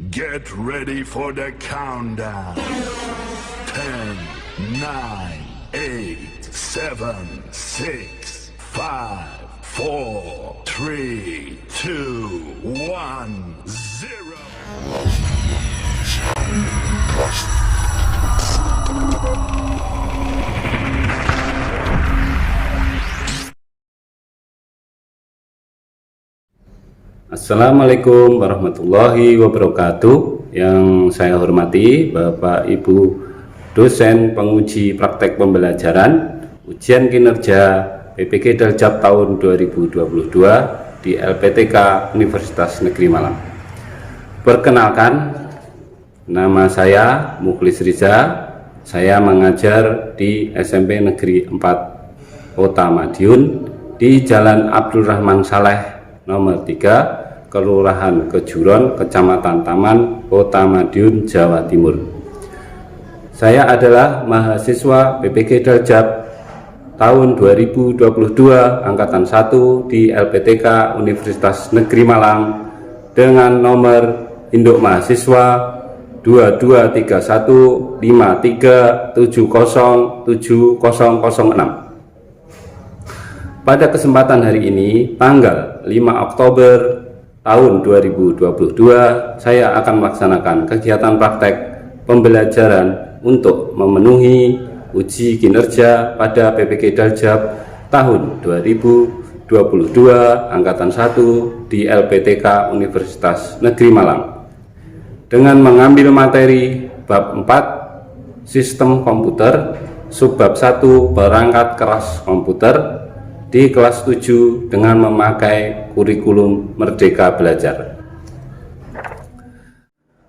Get ready for the countdown. 10, 9, 8, 7, 6, 5, 4, 3, 2, 1, 0. Assalamualaikum warahmatullahi wabarakatuh. Yang saya hormati Bapak Ibu dosen penguji praktek pembelajaran ujian kinerja PPG Daljab tahun 2022 di LPTK Universitas Negeri Malang. Perkenalkan, nama saya Mukhlis Riza. Saya mengajar di SMP Negeri 4 Kota Madiun di Jalan Abdul Rahman Saleh nomor 3, Kelurahan Kejuron, Kecamatan Taman, Kota Madiun, Jawa Timur. Saya adalah mahasiswa PPG Daljab tahun 2022 angkatan 1 di LPTK Universitas Negeri Malang dengan nomor induk mahasiswa 223153707006. Pada kesempatan hari ini, tanggal 5 Oktober tahun 2022, saya akan melaksanakan kegiatan praktek pembelajaran untuk memenuhi uji kinerja pada PPG Daljab tahun 2022 angkatan 1 di LPTK Universitas Negeri Malang dengan mengambil materi bab 4 Sistem Komputer, subbab 1 Perangkat keras komputer di kelas 7 dengan memakai kurikulum Merdeka Belajar.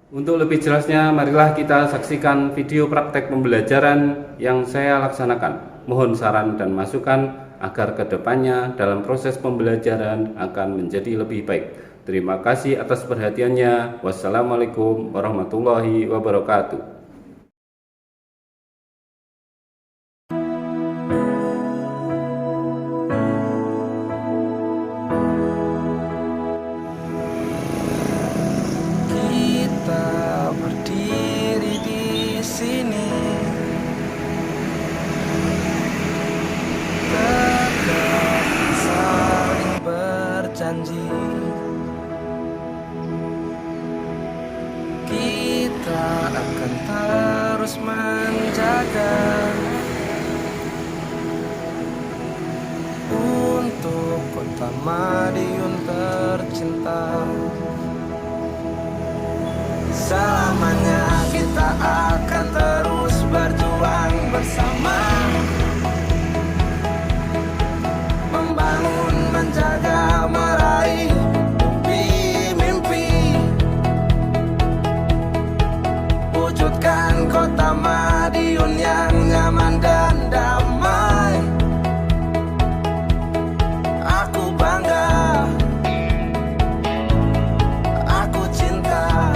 Untuk lebih jelasnya, marilah kita saksikan video praktek pembelajaran yang saya laksanakan. Mohon saran dan masukan agar kedepannya dalam proses pembelajaran akan menjadi lebih baik. Terima kasih atas perhatiannya. Wassalamualaikum warahmatullahi wabarakatuh. Kita akan terus menjaga untuk kota Madiun tercinta. Selamanya kita akan terus berjuang bersama, membangun, menjaga, meraih mimpi-mimpi, wujudkan kota Madiun yang nyaman dan damai. Aku bangga, aku cinta.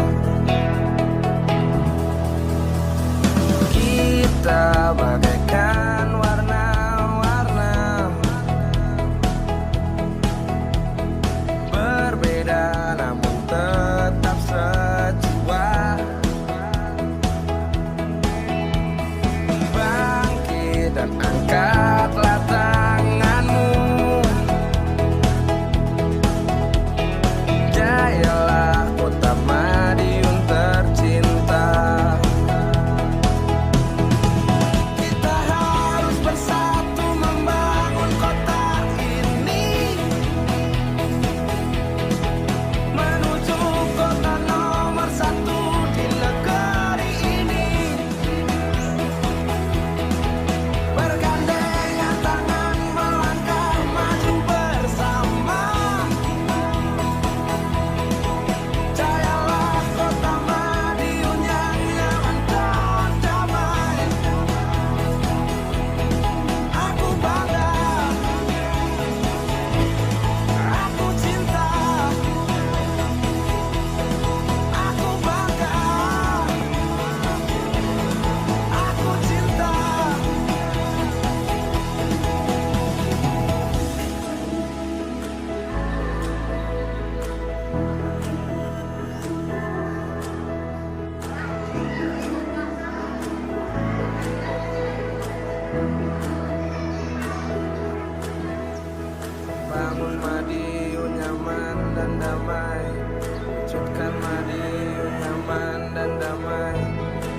Wujudkan Madiun nyaman dan damai.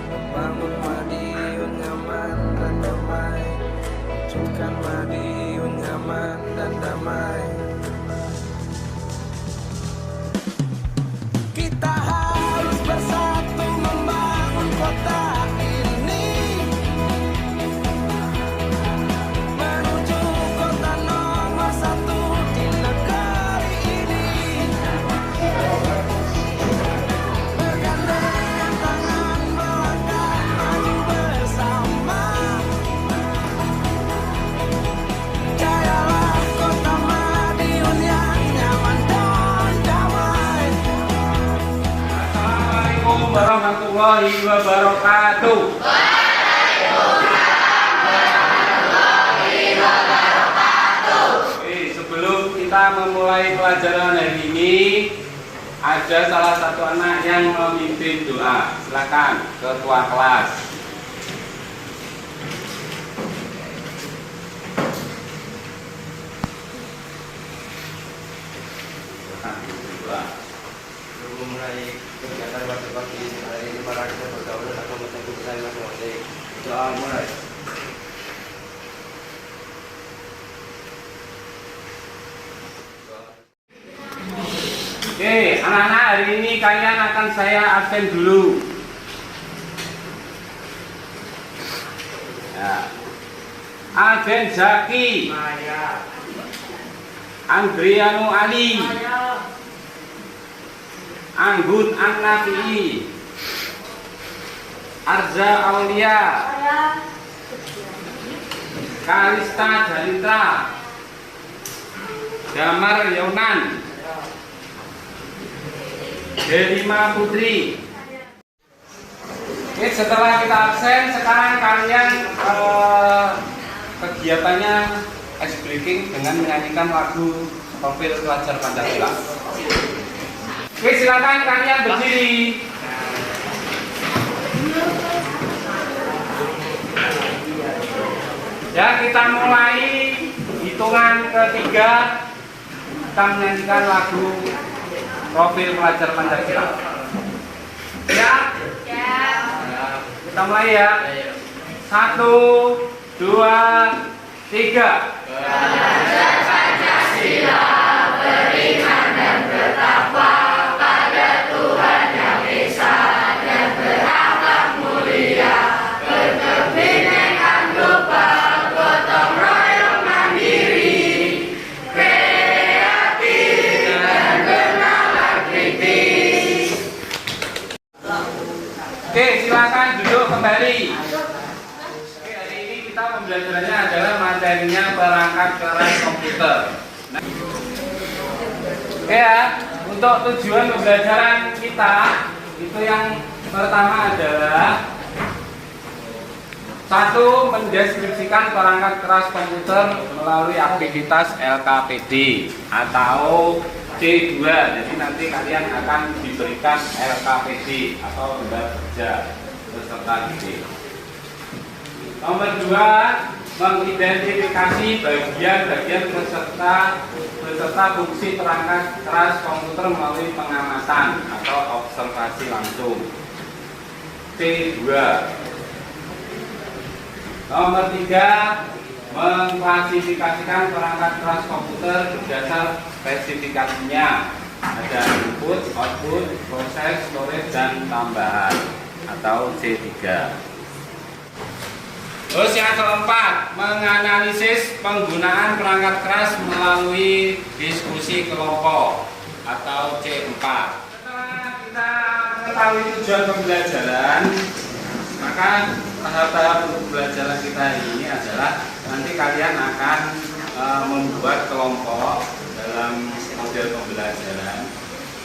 Membangun Madiun nyaman dan damai. Wujudkan Madiun nyaman dan damai. Kita harus bersatu membangun kota ini, menuju kota nomor satu di negeri ini. Bergandengan tangan melangkah maju bersama. Jayalah kota Madiun yang nyaman dan damai. Assalamualaikum warahmatullahi wabarakatuh. Oke, sebelum kita memulai pelajaran hari ini, ada salah satu anak yang memimpin doa. Silakan ketua kelas. Doa. Sebelum mulai kegiatan pada pagi hari ini, mari kita berdoa dan akan menunggu saya masing-masing. Doa mulai. Oke, anak-anak, hari ini kalian akan saya absen dulu. Ya. Aden Zaki, Andriano Ali, Anggun An-Nafi'i, Arza Aulia, Kalista Dalitra, Damar Yonan, Delima Putri. Oke, setelah kita absen, sekarang kalian kegiatannya ice breaking dengan menyanyikan lagu Profil Pelajar Pancasila. Oke, silakan kalian berdiri. Ya, kita mulai hitungan ketiga. Kita menyanyikan lagu Profil Pelajar Pancasila. Ya? Ya. Kita mulai ya. 1, 2, 3. Belajar Pancasila, beriman dan bertakwa pada Tuhan Yang Esa dan berakhlak mulia, berkebinekaan global, gotong royong mandiri, kreatif dan bernalar kritis. Oke, silakan duduk kembali. Oke, hari ini kita pembelajarannya adalah materinya perangkat keras komputer. Oke ya, untuk tujuan pembelajaran kita itu yang pertama adalah 1. Mendeskripsikan perangkat keras komputer melalui aktivitas LKPD atau C2. Jadi nanti kalian akan diberikan LKPD atau lembar kerja peserta didik. Nomor 2. Mengidentifikasi bagian-bagian beserta fungsi perangkat keras komputer melalui pengamatan atau observasi langsung. C2. Nomor 3. Mengklasifikasikan perangkat keras komputer berdasar spesifikasinya. Ada input, output, proses, storage, dan tambahan atau C3. Terus yang keempat, menganalisis penggunaan perangkat keras melalui diskusi kelompok atau C4. Setelah kita mengetahui tujuan pembelajaran, maka tahap-tahap untuk pembelajaran kita ini adalah nanti kalian akan membuat kelompok dalam model pembelajaran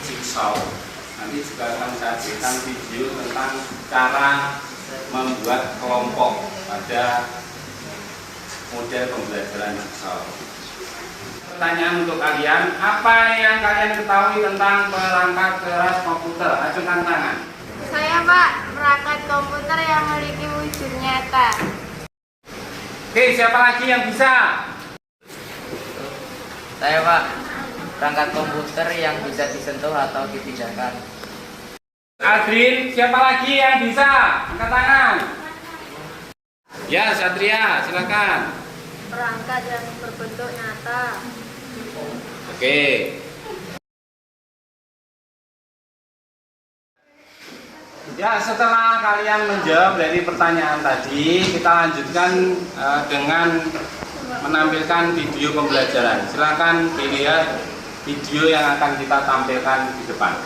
jigsaw. Nanti juga akan saya berikan video tentang cara membuat kelompok pada model pembelajaran jigsaw. Pertanyaan untuk kalian, apa yang kalian ketahui tentang perangkat keras komputer? Acungkan tangan. Saya Pak, perangkat komputer yang memiliki wujud nyata. Oke, siapa lagi yang bisa? Saya Pak, perangkat komputer yang bisa disentuh atau dipindahkan. Adrin, siapa lagi yang bisa? Angkat tangan. Ya, Satria, silakan. Perangkat yang berbentuk nyata. Oke. Ya, setelah kalian menjawab dari pertanyaan tadi, kita lanjutkan dengan menampilkan video pembelajaran. Silakan dilihat video yang akan kita tampilkan di depan.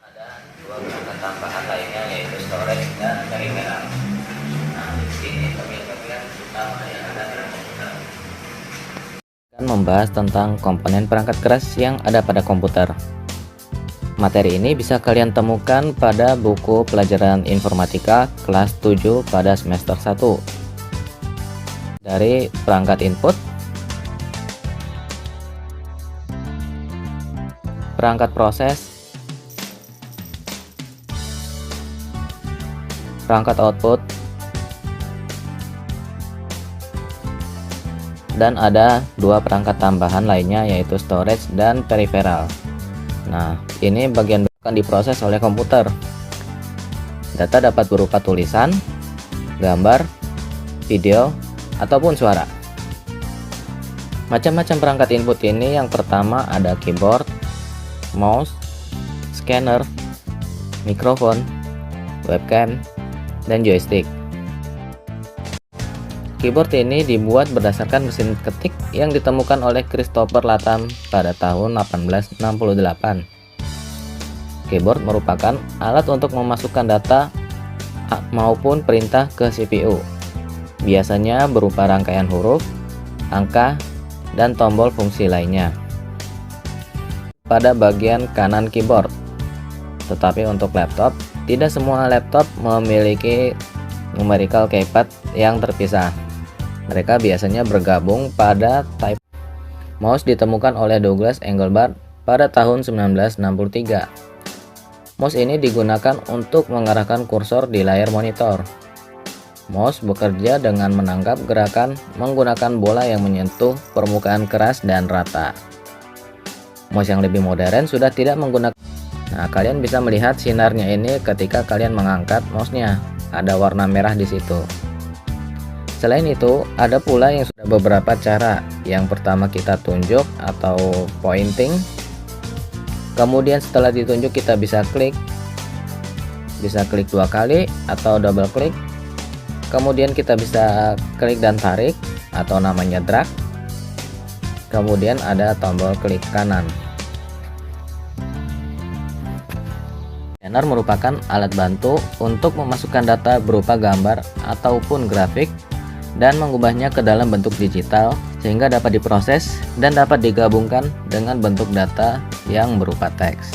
Ada dua perangkat tambahan lainnya yaitu storage dan peripheral. Nah, di sini bagian utama yang ada adalah komputer. Akan membahas tentang komponen perangkat keras yang ada pada komputer. Materi ini bisa kalian temukan pada buku pelajaran informatika kelas 7 pada semester 1. Dari perangkat input, perangkat proses, perangkat output, dan ada dua perangkat tambahan lainnya yaitu storage dan peripheral. Nah, ini bagian akan diproses oleh komputer. Data dapat berupa tulisan, gambar, video, ataupun suara. Macam-macam perangkat input ini yang pertama ada keyboard, mouse, scanner, mikrofon, webcam, dan joystick. Keyboard ini dibuat berdasarkan mesin ketik yang ditemukan oleh Christopher Latham pada tahun 1868. Keyboard merupakan alat untuk memasukkan data maupun perintah ke CPU. Biasanya berupa rangkaian huruf, angka, dan tombol fungsi lainnya. Pada bagian kanan keyboard. Tetapi untuk laptop, tidak semua laptop memiliki numerical keypad yang terpisah. Mereka biasanya bergabung pada type. Mouse ditemukan oleh Douglas Engelbart pada tahun 1963. Mouse ini digunakan untuk mengarahkan kursor di layar monitor. Mouse bekerja dengan menangkap gerakan menggunakan bola yang menyentuh permukaan keras dan rata. Mouse yang lebih modern sudah tidak menggunakan. Nah, kalian bisa melihat sinarnya ini ketika kalian mengangkat mouse-nya. Ada warna merah di situ. Selain itu, ada pula yang sudah beberapa cara. Yang pertama kita tunjuk atau pointing. Kemudian setelah ditunjuk kita bisa klik. Bisa klik 2 kali atau double klik. Kemudian kita bisa klik dan tarik atau namanya drag. Kemudian ada tombol klik kanan. Scanner merupakan alat bantu untuk memasukkan data berupa gambar ataupun grafik dan mengubahnya ke dalam bentuk digital sehingga dapat diproses dan dapat digabungkan dengan bentuk data yang berupa teks.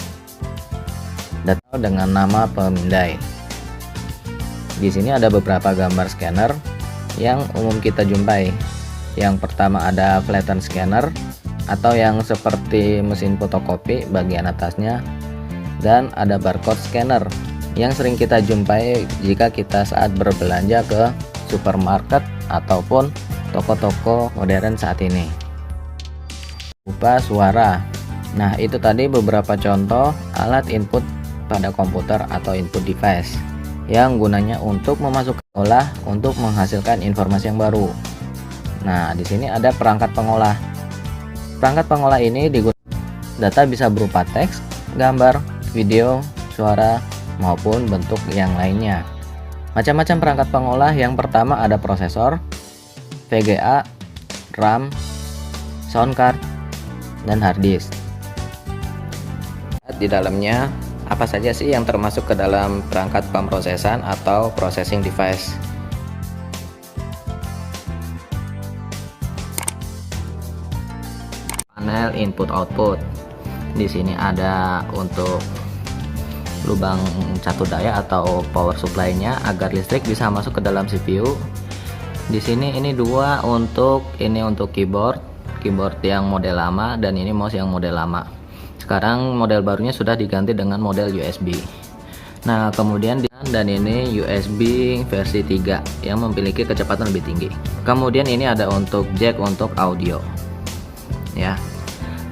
Data dengan nama pemindai. Di sini ada beberapa gambar scanner yang umum kita jumpai. Yang pertama ada flatten scanner atau yang seperti mesin fotokopi bagian atasnya, dan ada barcode scanner yang sering kita jumpai jika kita saat berbelanja ke supermarket ataupun toko-toko modern saat ini. Berupa suara. Nah, itu tadi beberapa contoh alat input pada komputer atau input device yang gunanya untuk memasukkan olah untuk menghasilkan informasi yang baru. Nah, di sini ada perangkat pengolah. Perangkat pengolah ini digunakan data bisa berupa teks, gambar, video, suara, maupun bentuk yang lainnya. Macam-macam perangkat pengolah. Yang pertama ada prosesor, VGA, RAM, sound card, dan hard disk. Di dalamnya apa saja sih yang termasuk ke dalam perangkat pemrosesan atau processing device? Panel input output. Di sini ada untuk lubang catur daya atau power supply-nya agar listrik bisa masuk ke dalam CPU. Di sini ini dua untuk keyboard yang model lama dan ini mouse yang model lama. Sekarang model barunya sudah diganti dengan model USB. Nah, kemudian dan ini USB versi 3 yang memiliki kecepatan lebih tinggi. Kemudian ini ada untuk jack untuk audio. Ya.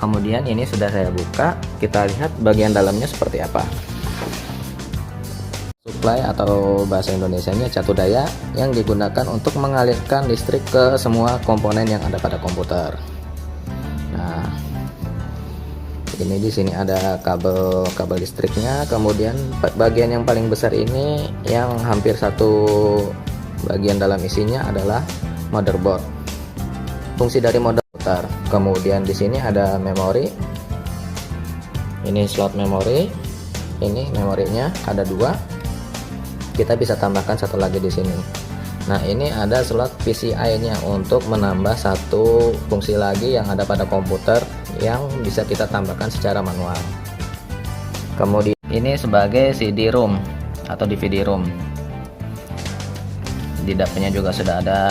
Kemudian ini sudah saya buka, kita lihat bagian dalamnya seperti apa. Supply atau bahasa Indonesianya catu daya yang digunakan untuk mengalirkan listrik ke semua komponen yang ada pada komputer. Nah, ini di sini ada kabel listriknya, kemudian bagian yang paling besar ini yang hampir satu bagian dalam isinya adalah motherboard. Fungsi dari motherboard. Kemudian di sini ada memori. Ini slot memori. Ini memorinya ada 2. Kita bisa tambahkan satu lagi di sini. Nah, ini ada slot PCI-nya untuk menambah satu fungsi lagi yang ada pada komputer yang bisa kita tambahkan secara manual. Kemudian ini sebagai CD-ROM atau DVD-ROM. Di depannya juga sudah ada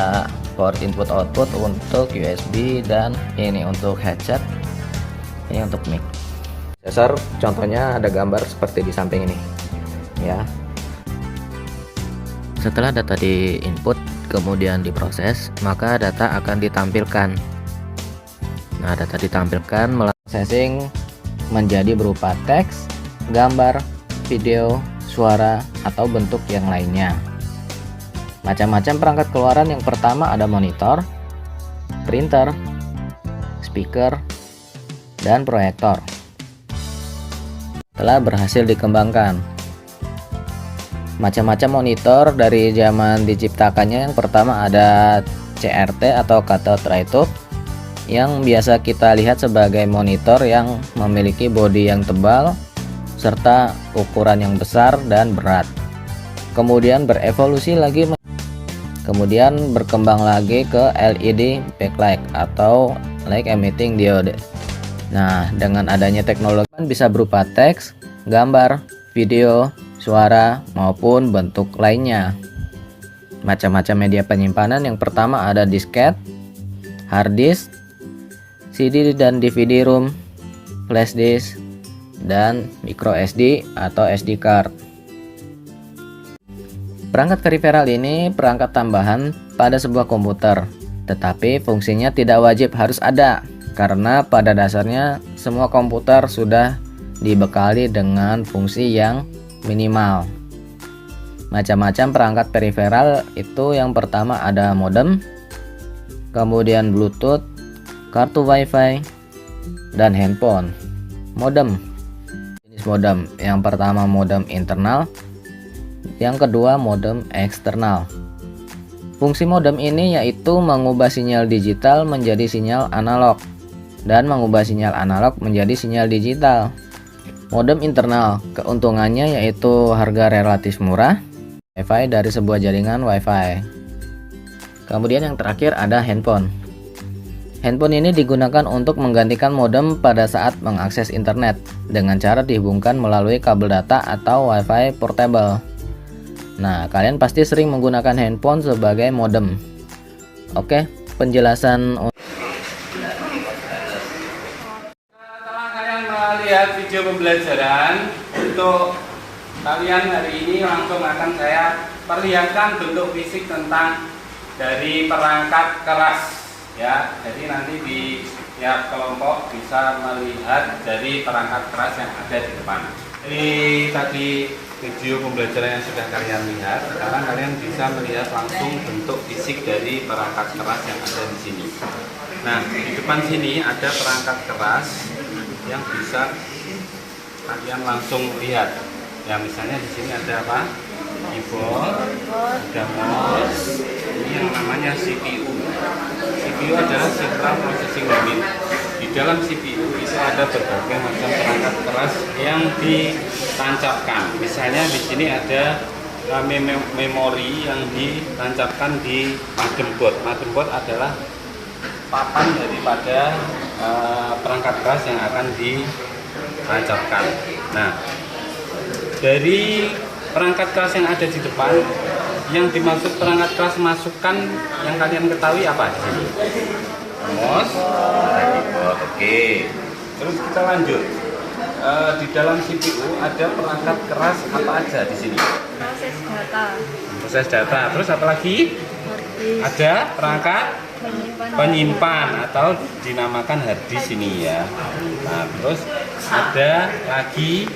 port input output untuk USB dan ini untuk headset. Ini untuk mic. Dasar contohnya ada gambar seperti di samping ini. Ya. Setelah data di input kemudian diproses, maka data akan ditampilkan. Nah, data ditampilkan melalui processing menjadi berupa teks, gambar, video, suara, atau bentuk yang lainnya. Macam-macam perangkat keluaran. Yang pertama ada monitor, printer, speaker, dan proyektor. Telah berhasil dikembangkan. Macam-macam monitor dari zaman diciptakannya. Yang pertama ada CRT atau cathode ray tube yang biasa kita lihat sebagai monitor yang memiliki bodi yang tebal serta ukuran yang besar dan berat. Kemudian berevolusi lagi, kemudian berkembang lagi ke LED backlight atau light emitting diode. Nah, dengan adanya teknologi bisa berupa teks, gambar, video, suara, maupun bentuk lainnya. Macam-macam media penyimpanan. Yang pertama ada disket, hard disk, CD dan DVD-ROM, flash disk, dan micro SD atau SD card. Perangkat periferal ini perangkat tambahan pada sebuah komputer, tetapi fungsinya tidak wajib harus ada, karena pada dasarnya semua komputer sudah dibekali dengan fungsi yang minimal. Macam-macam perangkat periferal itu yang pertama ada modem, kemudian Bluetooth, kartu WiFi, dan handphone. Modem. Jenis modem. Yang pertama modem internal, yang kedua modem eksternal. Fungsi modem ini yaitu mengubah sinyal digital menjadi sinyal analog dan mengubah sinyal analog menjadi sinyal digital. Modem internal, keuntungannya yaitu harga relatif murah, WiFi dari sebuah jaringan WiFi. Kemudian yang terakhir ada handphone. Handphone ini digunakan untuk menggantikan modem pada saat mengakses internet dengan cara dihubungkan melalui kabel data atau WiFi portable. Nah, kalian pasti sering menggunakan handphone sebagai modem. Oke, penjelasan. Lihat video pembelajaran, untuk kalian hari ini langsung akan saya perlihatkan bentuk fisik tentang dari perangkat keras ya. Jadi nanti di tiap kelompok bisa melihat dari perangkat keras yang ada di depan. Jadi tadi video pembelajaran yang sudah kalian lihat, sekarang kalian bisa melihat langsung bentuk fisik dari perangkat keras yang ada di sini. Nah, di depan sini ada perangkat keras yang bisa kalian langsung lihat. Ya, misalnya di sini ada apa? Keyboard, ada mouse. Ini yang namanya CPU. CPU adalah Central Processing Unit. Di dalam CPU itu ada berbagai macam perangkat keras yang ditancapkan. Misalnya di sini ada memori yang ditancapkan di motherboard. Motherboard adalah papan daripada perangkat keras yang akan ditancapkan. Nah, dari perangkat keras yang ada di depan, yang dimaksud perangkat keras masukan yang kalian ketahui apa di sini? Mouse, keyboard. Oke. Terus kita lanjut. Di dalam CPU ada perangkat keras apa aja di sini? Proses data. Proses data. Terus apa lagi? Ada perangkat penyimpan atau dinamakan hard disk ini ya. Nah, terus ada lagi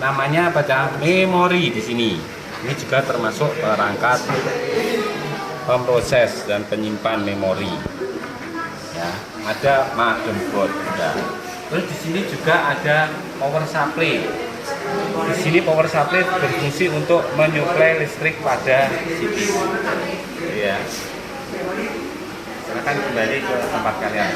namanya apa? Memori di sini. Ini juga termasuk perangkat pemproses dan penyimpan memori. Ya, ada motherboard. Nah, terus di sini juga ada power supply. Di sini power supply berfungsi untuk menyuplai listrik pada CPU. Ya. Silakan kembali ke tempat kalian.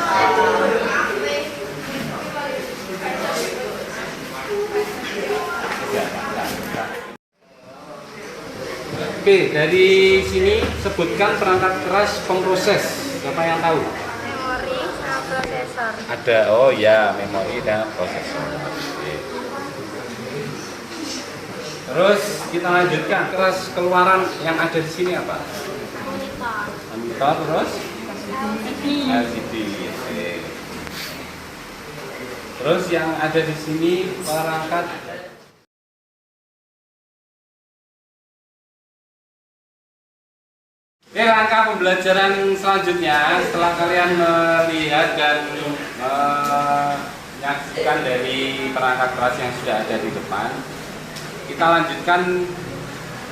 Oke, dari sini sebutkan perangkat keras pemproses. Siapa yang tahu? Memori sama prosesor. Ada, oh ya, memori dan prosesor. Oke. Terus kita lanjutkan. Keras keluaran yang ada di sini apa? Monitor. Monitor, terus LCD. LCD. Oke. Terus yang ada di sini perangkat Oke, langkah pembelajaran selanjutnya setelah kalian melihat dan menyaksikan dari perangkat keras yang sudah ada di depan, kita lanjutkan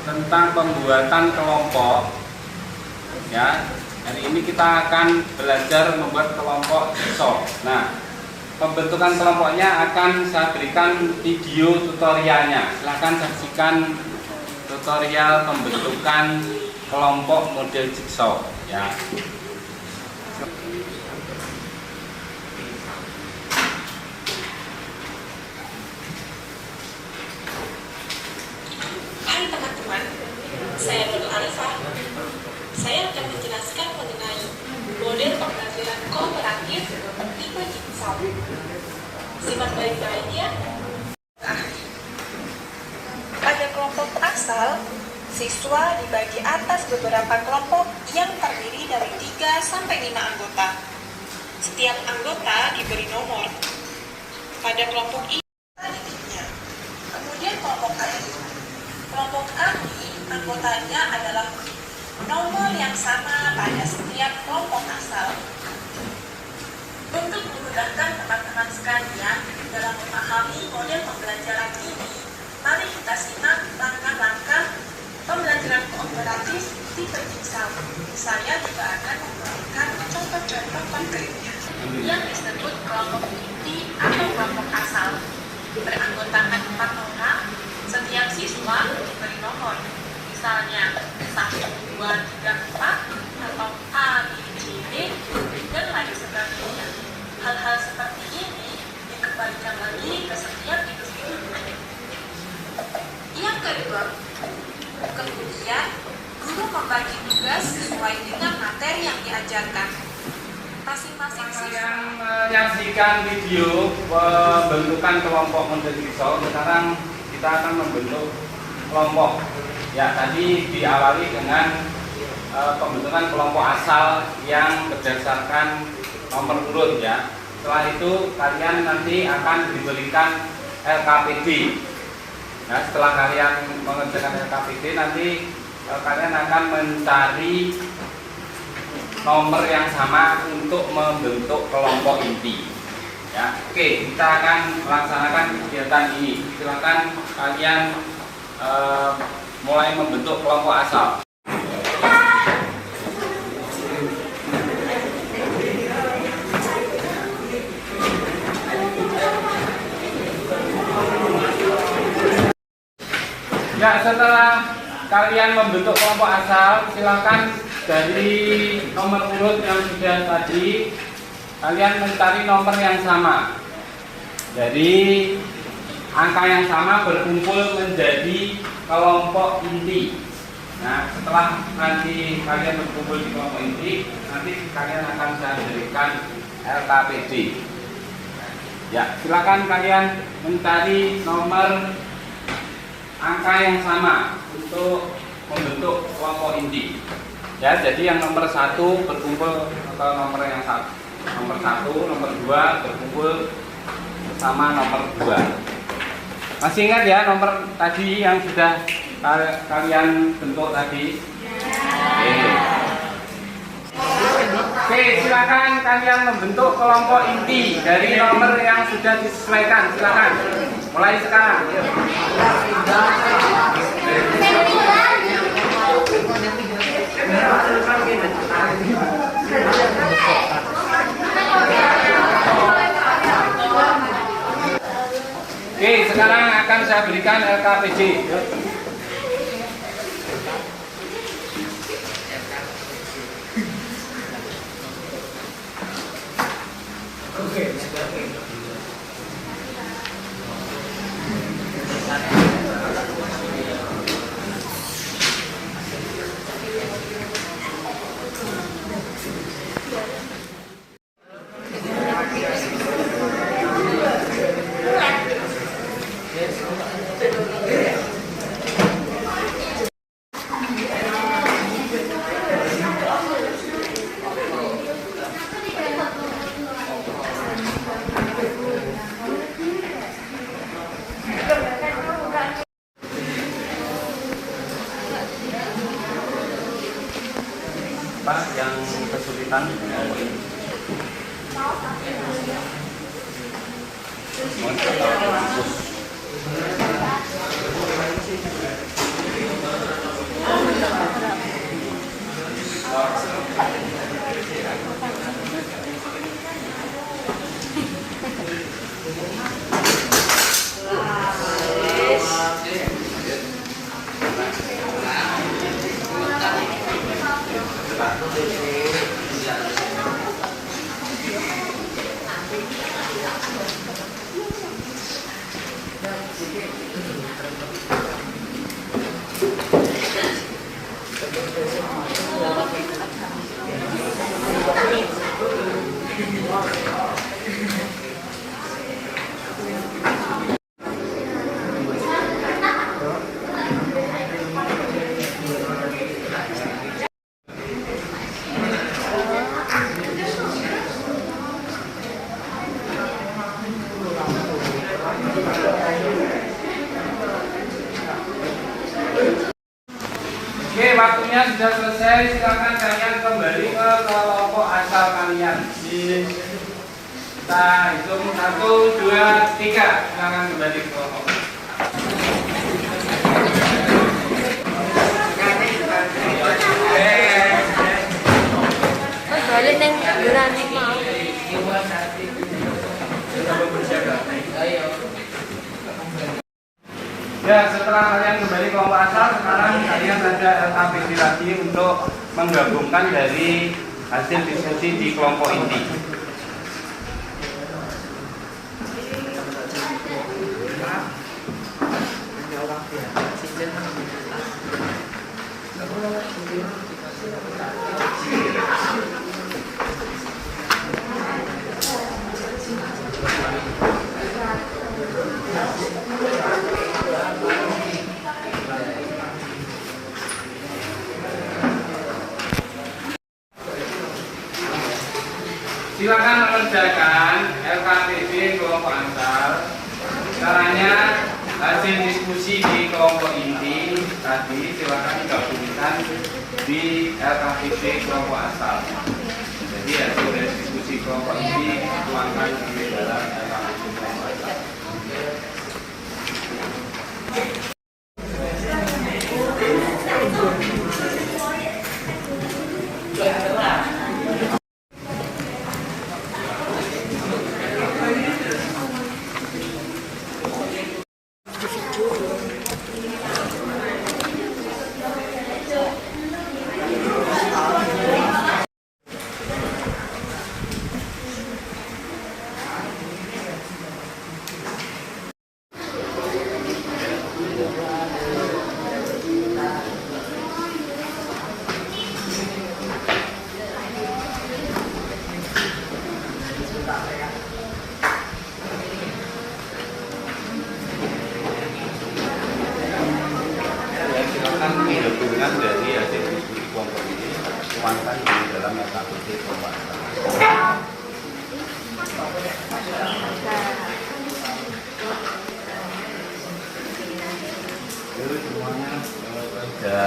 tentang pembuatan kelompok. Ya, hari ini kita akan belajar membuat kelompok jigsaw. Nah, pembentukan kelompoknya akan saya berikan video tutorialnya. Silahkan saksikan tutorial pembentukan kelompok model jigsaw ya. Hai teman-teman, saya Nurul Arifah. Saya akan menjelaskan mengenai model pembelajaran kooperatif tipe jigsaw. Simak baik-baik ya. Pada kelompok asal, siswa dibagi atas beberapa kelompok yang terdiri dari 3-5 anggota. Setiap anggota diberi nomor. Pada kelompok ini, titiknya. Kemudian kelompok A. Kelompok A ini anggotanya adalah nomor yang sama pada setiap kelompok asal. Untuk memudahkan teman-teman sekalian dalam memahami model pembelajaran ini, mari kita simak langkah-langkah pembelajaran kooperatif tipe jigsaw. Saya juga akan memberikan contoh-contoh konkretnya yang disebut kelompok inti atau kelompok asal. Beranggotakan 4 orang, setiap siswa diberi nomor. Misalnya 1, 2, 3, 4 atau A, B, C, D dan lain sebagainya. Hal-hal seperti ini dikembalikan lagi ke setiap individu. Yang kedua, kemudian, guru membagi tugas sesuai dengan materi yang diajarkan. Masing-masing kalian menyaksikan video pembentukan kelompok model jigsaw. Sekarang kita akan membentuk kelompok. Ya, tadi diawali dengan pembentukan kelompok asal yang berdasarkan nomor urut ya. Setelah itu kalian nanti akan diberikan LKPD. Nah, setelah kalian mengerjakan LKPD, nanti kalian akan mencari nomor yang sama untuk membentuk kelompok inti. Ya, oke, kita akan melaksanakan kegiatan ini. Silakan kalian mulai membentuk kelompok asal. Ya, setelah kalian membentuk kelompok asal, silakan dari nomor urut yang sudah tadi, kalian mencari nomor yang sama. Dari angka yang sama berkumpul menjadi kelompok inti. Nah, setelah nanti kalian berkumpul di kelompok inti, nanti kalian akan saya berikan LKPD. Ya, silakan kalian mencari nomor angka yang sama untuk membentuk kelompok inti. Ya, jadi yang nomor 1 berkumpul ke nomor yang satu, nomor 1, nomor 2 berkumpul sama nomor 2. Masih ingat ya nomor tadi yang sudah kalian bentuk tadi? Oke, silakan kalian membentuk kelompok inti dari nomor yang sudah disesuaikan. Silakan mulai sekarang. Yuk. sekarang akan saya berikan LKPJ. Pak yang kesulitan Oke, waktunya sudah selesai. Silakan kalian kembali ke kelompok asal kalian. Kita hitung 1, 2, 3. Silakan kembali ke kelompok. Balik neng tiduran mau. Ya, setelah kalian kembali kelompok asal, sekarang kalian ada LKPJ lagi untuk menggabungkan dari hasil diskusi di kelompok inti. Silakan mengerjakan LKPJ kelompok asal. Caranya hasil diskusi di kelompok inti tadi silakan digabungkan di LKPJ kelompok asal. Jadi hasil dari diskusi kelompok inti dituangkan di dalam LKPJ kelompok asal. Gabungan dari hasil diskusi kelompok ini tuangkan di dalam LKPJ kelompok asal. Jadi semuanya kerja.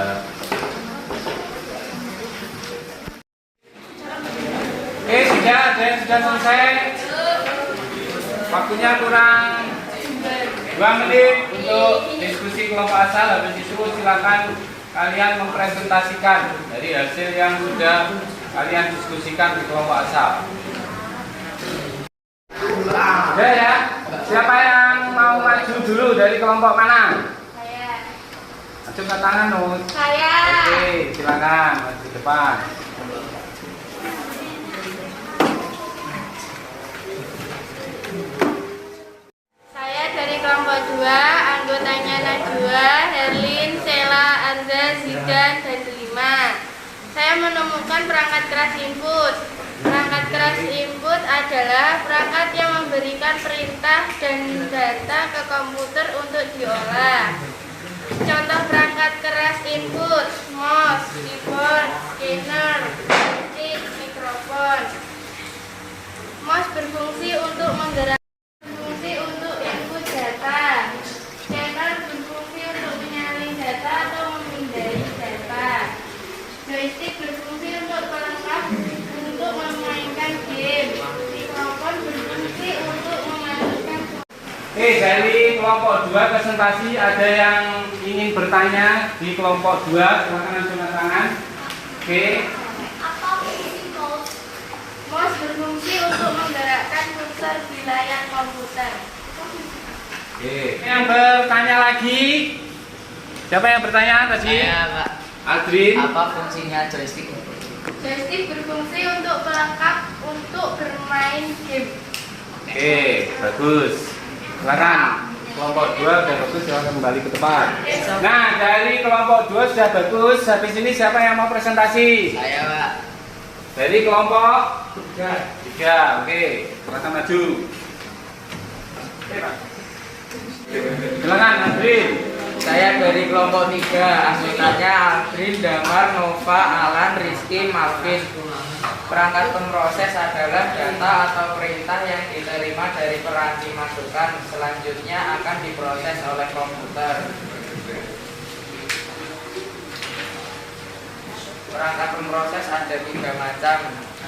Oke, sudah selesai. Waktunya kurang 2 menit untuk diskusi kelompok asal. Habis itu silakan kalian mempresentasikan dari hasil yang sudah kalian diskusikan di kelompok asal. Udah ya, siapa yang mau maju dulu? dulu dari kelompok mana? Saya. Coba tangan Nus. Saya. Oke, silakan maju di depan. Saya dari kelompok 2, anggotanya Najwa, Herlin, Sela, Arza, Zidan, dan Delima. Saya menemukan perangkat keras input. Perangkat keras input adalah perangkat yang memberikan perintah dan data ke komputer untuk diolah. Contoh perangkat keras input: mouse, keyboard, scanner, joystick, mikrofon. Mouse berfungsi untuk menggerakkan, berfungsi untuk input data. Scanner berfungsi untuk menyalin data atau memindai data. Joystick berfungsi untuk pelengkap untuk memainkan game. Mikrofon berfungsi untuk memasukkan. Oke, dari kelompok 2 presentasi ada yang ingin bertanya di kelompok 2, silakan angkat tangan. Oke. Apa fungsi mouse? Mouse berfungsi untuk menggerakkan kursor di layar komputer. Oke. Yang bertanya lagi? Siapa yang bertanya tadi? Saya, Pak. Adrin. Apa fungsinya joystick? Joystick berfungsi untuk pelengkap untuk bermain game. Oke, bagus. Silakan. Kelompok 2 sudah bagus, silakan kembali ke depan. Nah, dari kelompok 2 sudah bagus. Habis ini siapa yang mau presentasi? Saya, Pak. Dari kelompok 3. Oke, silakan maju. Oke, Pak. Silakan, Adrin. Saya dari kelompok 3, anggotanya Adrin, Damar, Nova, Alan, Rizky, Malvin. Perangkat pemroses adalah data atau perintah yang diterima dari peranti masukan, selanjutnya akan diproses oleh komputer. Perangkat pemroses ada 3 macam,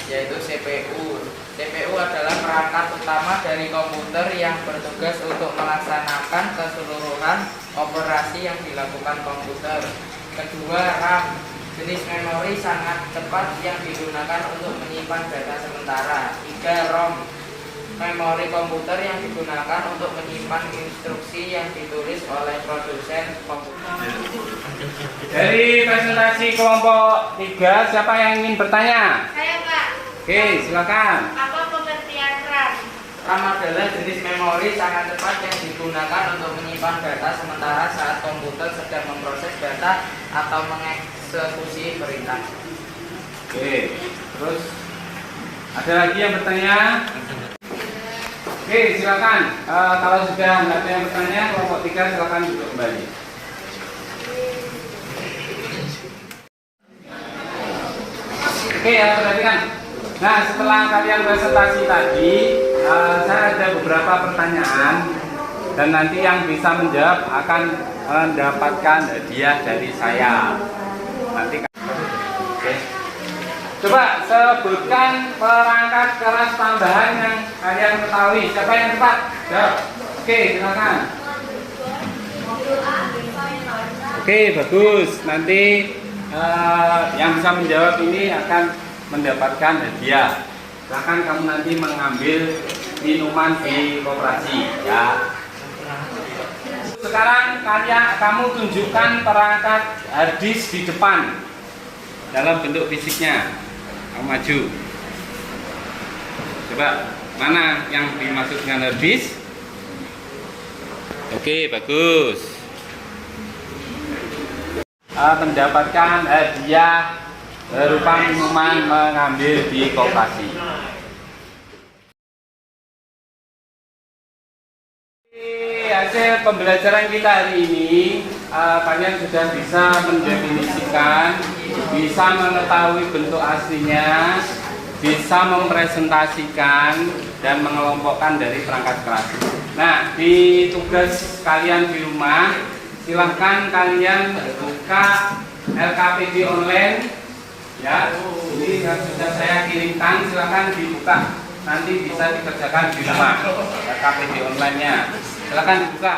yaitu CPU. CPU adalah perangkat utama dari komputer yang bertugas untuk melaksanakan keseluruhan operasi yang dilakukan komputer. Kedua, RAM. Jenis memori sangat cepat yang digunakan untuk menyimpan data sementara. 3, ROM. Memori komputer yang digunakan untuk menyimpan instruksi yang ditulis oleh produsen komputer. Dari presentasi kelompok 3, siapa yang ingin bertanya? Saya, Pak. Oke, silakan. Apa pengertian RAM? RAM adalah jenis memori sangat cepat yang digunakan untuk menyimpan data sementara saat komputer sedang memproses data atau mengeksekusi perintah. Oke, terus ada lagi yang bertanya? Oke, silakan. Kalau sudah nggak ada yang bertanya, kelompok 3 silakan duduk kembali. Oke, ya perhatikan. Nah, setelah kalian presentasi tadi, saya ada beberapa pertanyaan dan nanti yang bisa menjawab akan mendapatkan hadiah dari saya. Nanti. Oke. Coba sebutkan perangkat keras tambahan yang kalian ketahui. Siapa yang cepat? Jawab. Oke, silakan. Oke, bagus. Nanti yang bisa menjawab ini akan mendapatkan hadiah. Silakan kamu nanti mengambil minuman di koperasi, ya. Sekarang kamu tunjukkan perangkat harddisk di depan dalam bentuk fisiknya. Kamu maju. Coba mana yang dimaksud dengan harddisk? Oke, bagus. Mendapatkan hadiah berupa minuman mengambil di koperasi. Hasil pembelajaran kita hari ini, kalian sudah bisa mendefinisikan, bisa mengetahui bentuk aslinya, bisa mempresentasikan dan mengelompokkan dari perangkat keras. Nah, di tugas kalian di rumah, silahkan kalian buka LKPD online. Ya, ini yang sudah saya kirimkan, silakan dibuka. Nanti bisa dikerjakan di rumah. KPD online-nya. Silakan dibuka.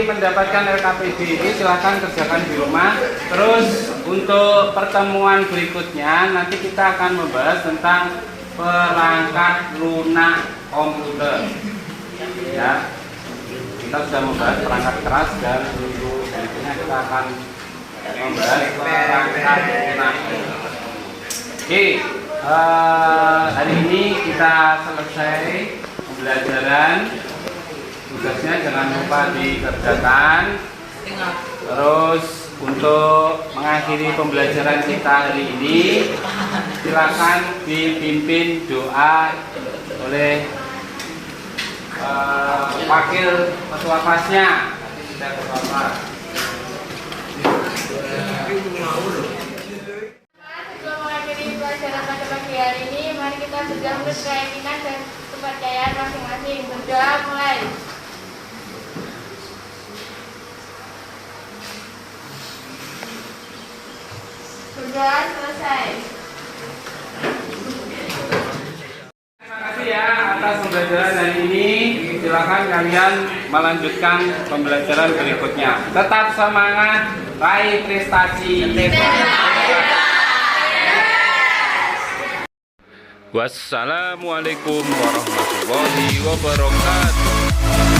mendapatkan LKPD ini silahkan kerjakan di rumah. Terus untuk pertemuan berikutnya nanti kita akan membahas tentang perangkat lunak komputer. Ya, kita sudah membahas perangkat keras dan untuk berikutnya kita akan membahas perangkat lunak. Oke, hari ini kita selesai pembelajaran. Tugasnya jangan lupa dikerjakan. Terus untuk mengakhiri pembelajaran kita hari ini, silakan dipimpin doa oleh wakil ketua kelasnya. Sudah ketua kelas. Sebelum mengakhiri pelajaran pada pagi hari ini, mari kita berdoa menurut keyakinan dan kepercayaan masing-masing. Berdoa mulai. Berdoa selesai. Terima kasih ya atas pembelajaran hari ini. Silakan kalian melanjutkan pembelajaran berikutnya. Tetap semangat, raih prestasi. Wassalamualaikum warahmatullahi wabarakatuh.